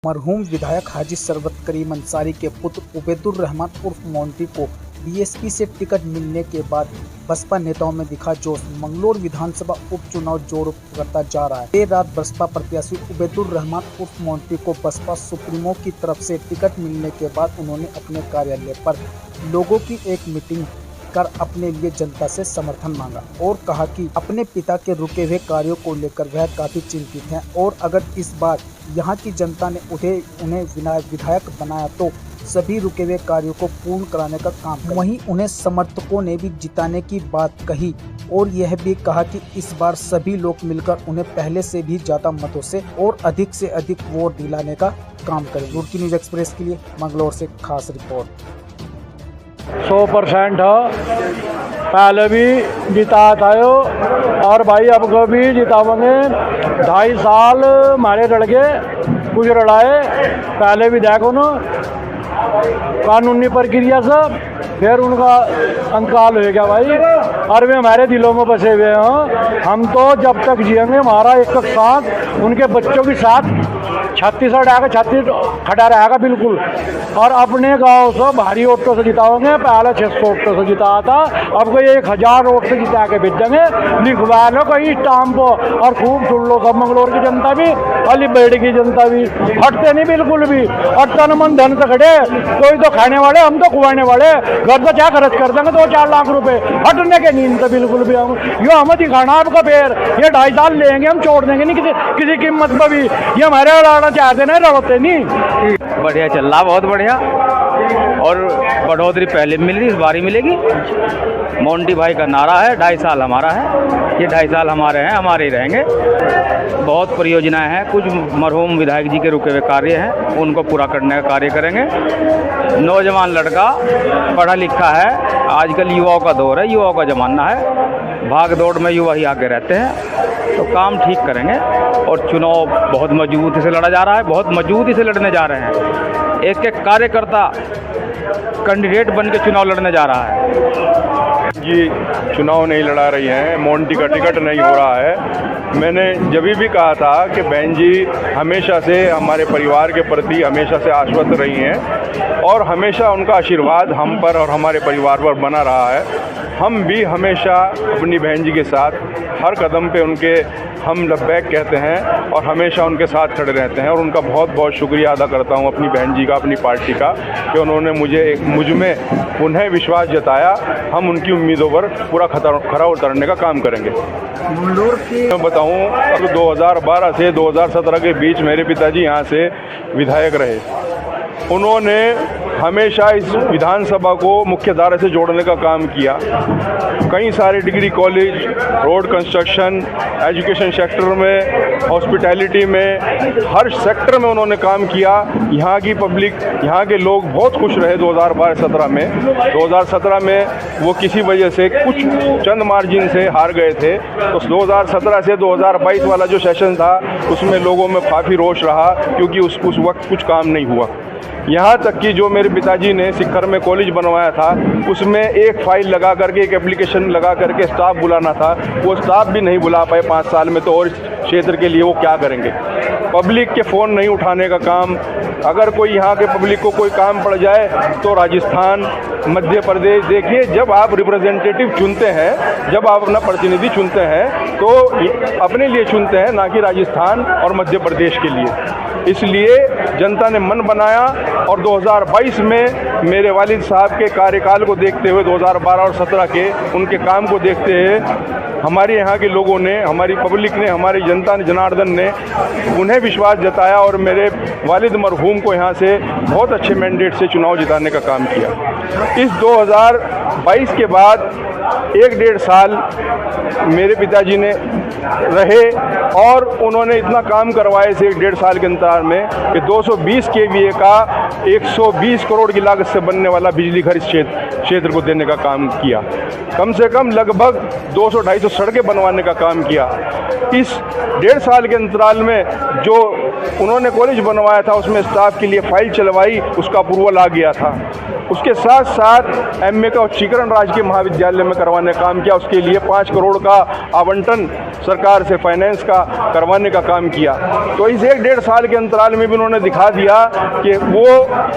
मरहूम विधायक हाजी शरबत करीम अंसारी के पुत्र उबैदुर रहमान उर्फ मोंटी को बीएसपी से टिकट मिलने के बाद बसपा नेताओं में दिखा जोश। मंगलौर विधानसभा उपचुनाव जोर पकड़ता जा रहा है। देर रात बसपा प्रत्याशी उबैदुर रहमान उर्फ मोंटी को बसपा सुप्रीमो की तरफ से टिकट मिलने के बाद उन्होंने अपने कार्यालय पर लोगों की एक मीटिंग कर अपने लिए जनता से समर्थन मांगा और कहा कि अपने पिता के रुके हुए कार्यों को लेकर वह काफी चिंतित हैं और अगर इस बार यहां की जनता ने उन्हें विधायक बनाया तो सभी रुके हुए कार्यों को पूर्ण कराने का काम करें। वहीं उन्हें समर्थकों ने भी जिताने की बात कही और यह भी कहा कि इस बार सभी लोग मिलकर उन्हें पहले से भी ज्यादा मतों से अधिक वोट दिलाने का काम करें। रुड़की न्यूज एक्सप्रेस के लिए मंगलौर से खास रिपोर्ट। 100% पहले भी जिता था और भाई अब को भी जितावेंगे। 2.5 साल हमारे लड़के कुछ लड़ाए, पहले भी देखो ना कानूनी प्रक्रिया से फिर उनका अंतकाल हो गया भाई, और वे हमारे दिलों में बसे हुए हैं। हम तो जब तक जिएंगे हमारा एक साथ उनके बच्चों के साथ छत्तीस खड़ा रहेगा बिल्कुल। और अपने गांव से भारी वोटों से जिताओगे, पहले 600 वोटों से जिता था, अब कोई 1000 वोट से जिता के भेज देंगे। लिखवा लो कहीं स्टाम्प और खूब सुन लो सब मंगलौर की जनता भी अलीबेड़ की जनता भी हटते नहीं बिल्कुल भी। और तन मन धन से खड़े, कोई तो खाने वाले हम तो खुआने वाले, घर तो क्या खर्च कर देंगे 2-4 लाख रुपए, हटने के नींद तो बिल्कुल भी हम यो हमें दिखाना आपका पैर। ये 2.5 साल लेंगे हम, छोड़ देंगे नहीं किसी कीमत पर भी। ये हमारे लड़ना चाहते नहीं, लड़ते नहीं। बढ़िया चल रहा, बहुत बढ़िया। और बढ़ोतरी पहले मिल रही, इस बारी मिलेगी। मोंटी भाई का नारा है 2.5 साल हमारा है, ये 2.5 साल हमारे हैं, हमारे ही रहेंगे। बहुत परियोजनाएं हैं, कुछ मरहूम विधायक जी के रुके हुए कार्य हैं, उनको पूरा करने का कार्य करेंगे। नौजवान लड़का पढ़ा लिखा है, आजकल युवाओं का दौर है, युवाओं का ज़माना है, भाग दौड़ में युवा ही आगे रहते हैं, तो काम ठीक करेंगे। और चुनाव बहुत मजबूती से लड़ा जा रहा है, बहुत मजबूती से लड़ने जा रहे हैं। एक एक कार्यकर्ता कैंडिडेट बन के चुनाव लड़ने जा रहा है। जी चुनाव नहीं लड़ा रही हैं, मोंटी का टिकट नहीं हो रहा है। मैंने जब भी कहा था कि बहन जी हमेशा से हमारे परिवार के प्रति हमेशा से आश्वस्त रही हैं और हमेशा उनका आशीर्वाद हम पर और हमारे परिवार पर बना रहा है। हम भी हमेशा अपनी बहन जी के साथ हर कदम पे उनके हम लब्बैक कहते हैं और हमेशा उनके साथ खड़े रहते हैं। और उनका बहुत बहुत शुक्रिया अदा करता हूं अपनी बहन जी का, अपनी पार्टी का, कि उन्होंने मुझ में उन्हें विश्वास जताया। हम उनकी उम्मीदों पर पूरा खरा उतरने का काम करेंगे। मैं बताऊं, अब 2012 से 2017 के बीच मेरे पिताजी यहाँ से विधायक रहे। उन्होंने हमेशा इस विधानसभा को मुख्य धारा से जोड़ने का काम किया। कई सारे degree college, road construction, education sector में, हॉस्पिटैलिटी में, हर सेक्टर में उन्होंने काम किया। यहाँ की पब्लिक, यहाँ के लोग बहुत खुश रहे 2012-17 में। 2017 में वो किसी वजह से कुछ चंद मार्जिन से हार गए थे, तो 2017 से 2022 वाला जो सेशन था उसमें लोगों में काफ़ी रोष रहा, क्योंकि उस वक्त कुछ काम नहीं हुआ। यहाँ तक कि जो मेरे पिताजी ने सिक्खर में कॉलेज बनवाया था, उसमें एक फाइल लगा करके, एक एप्लीकेशन लगा करके स्टाफ बुलाना था, वो स्टाफ भी नहीं बुला पाए 5 साल में, तो और इस क्षेत्र के लिए वो क्या करेंगे। पब्लिक के फ़ोन नहीं उठाने का काम, अगर कोई यहाँ के पब्लिक को कोई काम पड़ जाए तो राजस्थान, मध्य प्रदेश, देखिए जब आप रिप्रेजेंटेटिव चुनते हैं, जब आप अपना प्रतिनिधि चुनते हैं तो अपने लिए चुनते हैं, ना कि राजस्थान और मध्य प्रदेश के लिए। इसलिए जनता ने मन बनाया और 2022 में मेरे वालिद साहब के कार्यकाल को देखते हुए, 2012 और 17 के उनके काम को देखते हुए, हमारे यहाँ के लोगों ने, हमारी पब्लिक ने, हमारी जनता ने, जनार्दन ने उन्हें विश्वास जताया और मेरे वालिद मरहूम को यहाँ से बहुत अच्छे मैंडेट से चुनाव जिताने का काम किया। इस 2022 के बाद 1-1.5 साल मेरे पिताजी ने रहे और उन्होंने इतना काम करवाए इस 1-1.5 साल के अंतराल में कि 220 kVA का 120 करोड़ की लागत से बनने वाला बिजली घर इस क्षेत्र को देने का काम किया। कम से कम लगभग 200-250 सड़कें बनवाने का काम किया। इस 1.5 साल के अंतराल में जो उन्होंने कॉलेज बनवाया था उसमें स्टाफ के लिए फाइल चलवाई, उसका अप्रूवल आ गया था। उसके साथ साथ एमए का उच्चीकरण राजकीय महाविद्यालय में करवाने का काम किया। उसके लिए 5 करोड़ का आवंटन सरकार से फाइनेंस का करवाने का काम किया। तो इस 1-1.5 साल के अंतराल में भी उन्होंने दिखा दिया कि वो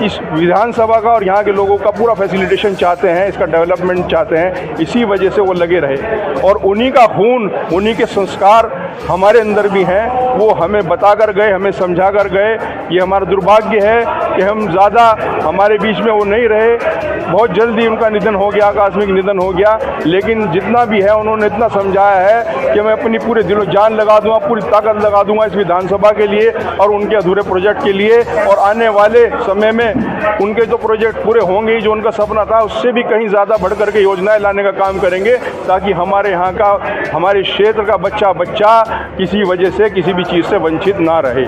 इस विधानसभा का और यहाँ के लोगों का पूरा फैसिलिटेशन चाहते हैं, इसका डेवलपमेंट चाहते हैं। इसी वजह से वो लगे रहे और उन्हीं का खून, उन्हीं के संस्कार हमारे अंदर भी हैं। वो हमें बता कर गए, हमें समझा कर गए। ये हमारा दुर्भाग्य है कि हम ज़्यादा हमारे बीच में वो नहीं रहे। बहुत जल्दी उनका निधन हो गया, आकस्मिक निधन हो गया। लेकिन जितना भी है उन्होंने इतना समझाया है कि मैं अपनी पूरे दिलो जान लगा दूंगा, पूरी ताकत लगा दूंगा इस विधानसभा के लिए और उनके अधूरे प्रोजेक्ट के लिए। और आने वाले समय में उनके जो प्रोजेक्ट पूरे होंगे, जो उनका सपना था उससे भी कहीं ज़्यादा बढ़ कर के योजनाएं लाने का काम करेंगे, ताकि हमारे यहाँ का, हमारे क्षेत्र का बच्चा किसी वजह से, किसी भी चीज़ से वंचित ना रहे।